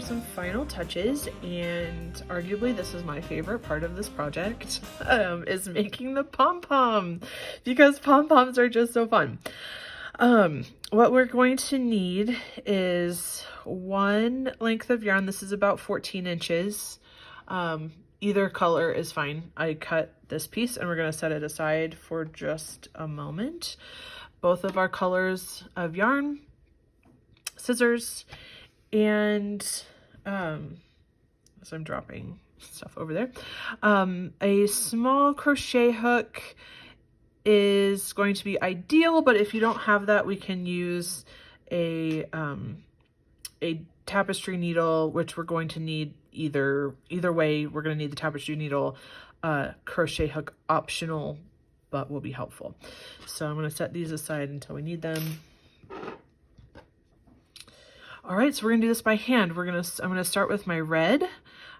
some final touches, and arguably this is my favorite part of this project, is making the pom-pom, because pom-poms are just so fun. What we're going to need is one length of yarn. This is about 14 inches. Either color is fine. I cut this piece and we're going to set it aside for just a moment. Both of our colors of yarn, scissors, and as I'm dropping stuff over there, a small crochet hook is going to be ideal, but if you don't have that, we can use a tapestry needle, which we're going to need either way. We're going to need the tapestry needle. Crochet hook optional, but will be helpful. So I'm going to set these aside until we need them. All right, so we're gonna do this by hand. I'm gonna start with my red. I think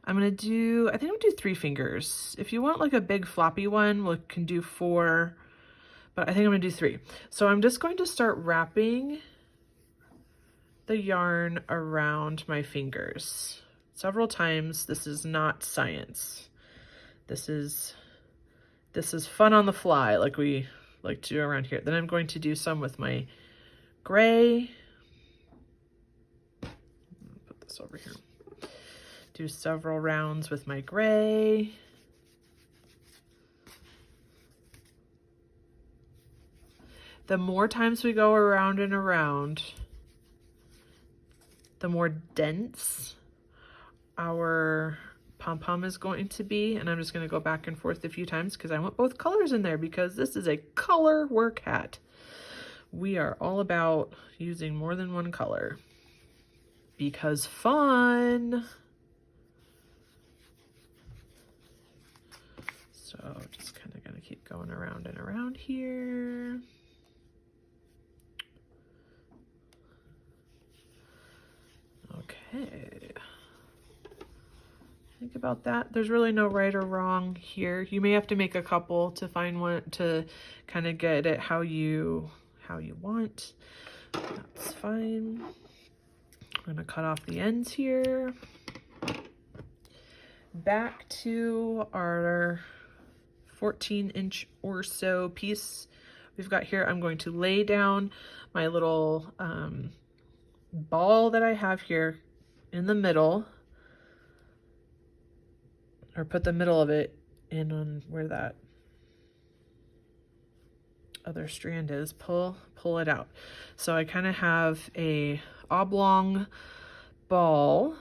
I'm gonna do 3 fingers. If you want like a big floppy one, we can do 4, but I think I'm gonna do 3. So I'm just going to start wrapping the yarn around my fingers several times. This is not science. This is fun on the fly, like we like to do around here. Then I'm going to do some with my gray. Put this over here. Do several rounds with my gray. The more times we go around and around, the more dense our pom-pom is going to be. And I'm just going to go back and forth a few times because I want both colors in there, because this is a color work hat. We are all about using more than one color because fun. So just kind of going to keep going around and around here. Okay. Think about that. There's really no right or wrong here. You may have to make a couple to find one to kind of get it how you want. That's fine. I'm going to cut off the ends here. Back to our 14-inch or so piece we've got here. I'm going to lay down my little ball that I have here in the middle, or put the middle of it in on where that other strand is. Pull it out. So I kind of have a oblong ball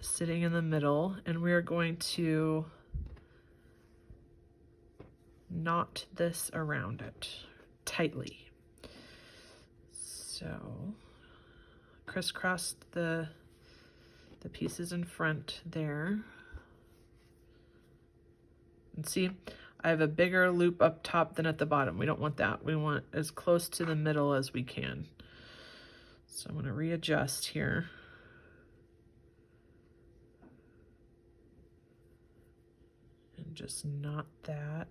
sitting in the middle, and we're going to knot this around it tightly. So crisscross the pieces in front there. And see, I have a bigger loop up top than at the bottom. We don't want that. We want as close to the middle as we can. So I'm going to readjust here. And just knot that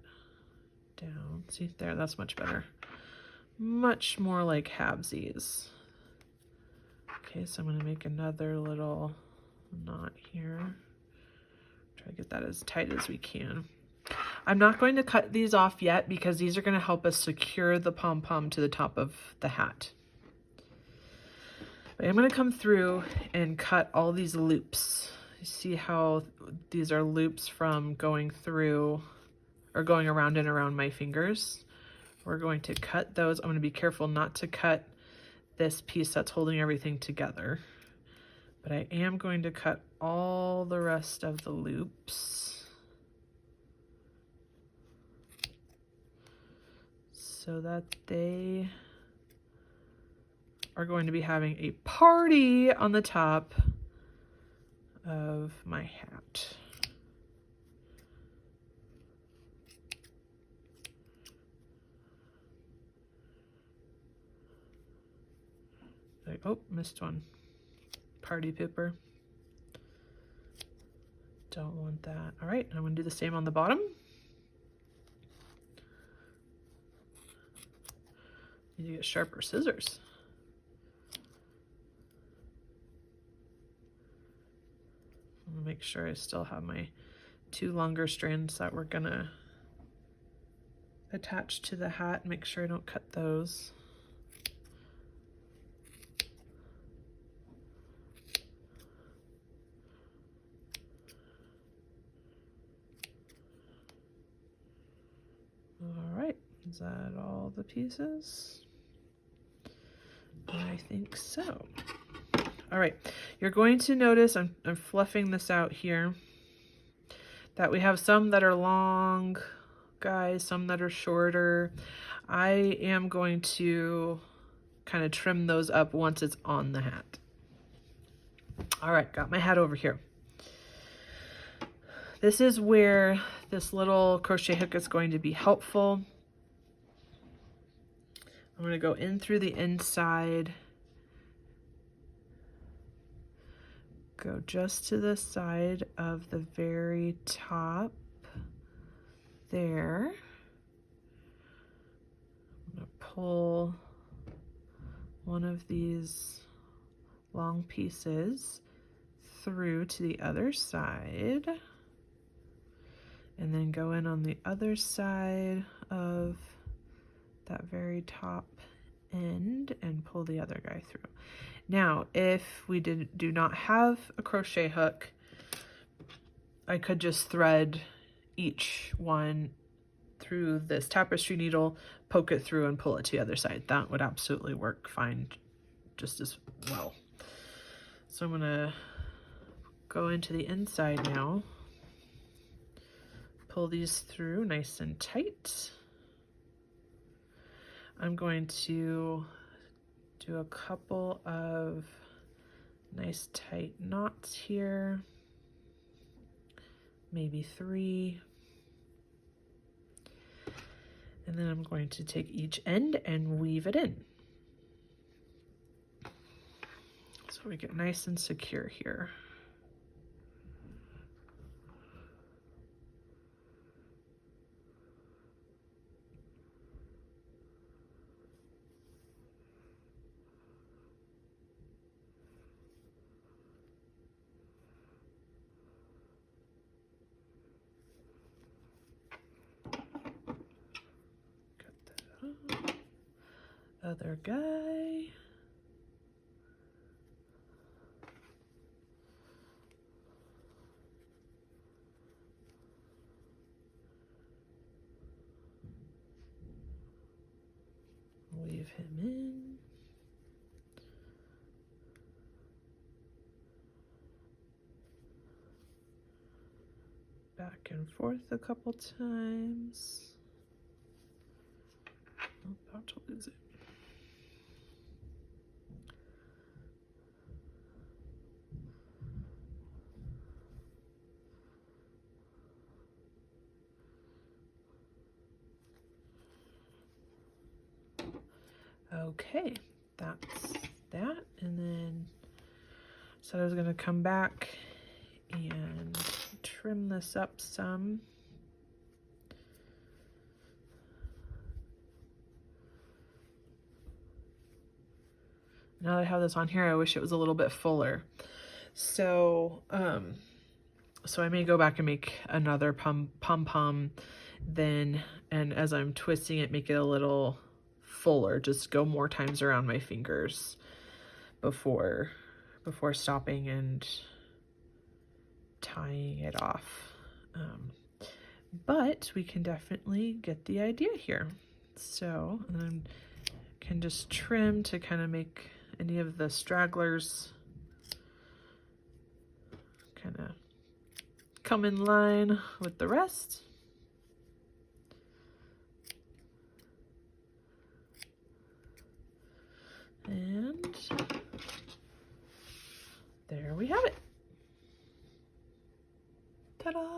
down. See there, that's much better. Much more like halvesies. Okay, so I'm going to make another little knot here. Try to get that as tight as we can. I'm not going to cut these off yet because these are going to help us secure the pom-pom to the top of the hat. But I'm going to come through and cut all these loops. You see how these are loops from going through or going around and around my fingers? We're going to cut those. I'm going to be careful not to cut this piece that's holding everything together. But I am going to cut all the rest of the loops so that they are going to be having a party on the top of my hat. Oh, missed one. Party pooper. Don't want that. All right, I'm going to do the same on the bottom. Need to get sharper scissors. make sure I still have my 2 longer strands that we're gonna attach to the hat. Make sure I don't cut those. All right, is that all the pieces? I think so. All right, you're going to notice I'm fluffing this out here, that we have some that are long guys, some that are shorter. I am going to kind of trim those up once it's on the hat. All right, got my hat over here. This is where this little crochet hook is going to be helpful. I'm going to go in through the inside, go just to the side of the very top there. I'm going to pull one of these long pieces through to the other side, and then go in on the other side of that very top end and pull the other guy through. Now, if we do not have a crochet hook, I could just thread each one through this tapestry needle, poke it through and pull it to the other side. That would absolutely work fine just as well. So I'm gonna go into the inside now, pull these through nice and tight. I'm going to do a couple of nice tight knots here, maybe 3. And then I'm going to take each end and weave it in, so we get nice and secure here. Other guy. Weave him in. Back and forth a couple times. Oh, about to lose it. Okay, that's that. And then, so I was gonna come back and trim this up some. Now that I have this on here, I wish it was a little bit fuller. So, so I may go back and make another pom pom then, and as I'm twisting it, make it a little fuller, just go more times around my fingers before stopping and tying it off. But we can definitely get the idea here. So, and then can just trim to kind of make any of the stragglers kind of come in line with the rest. And there we have it. Ta-da!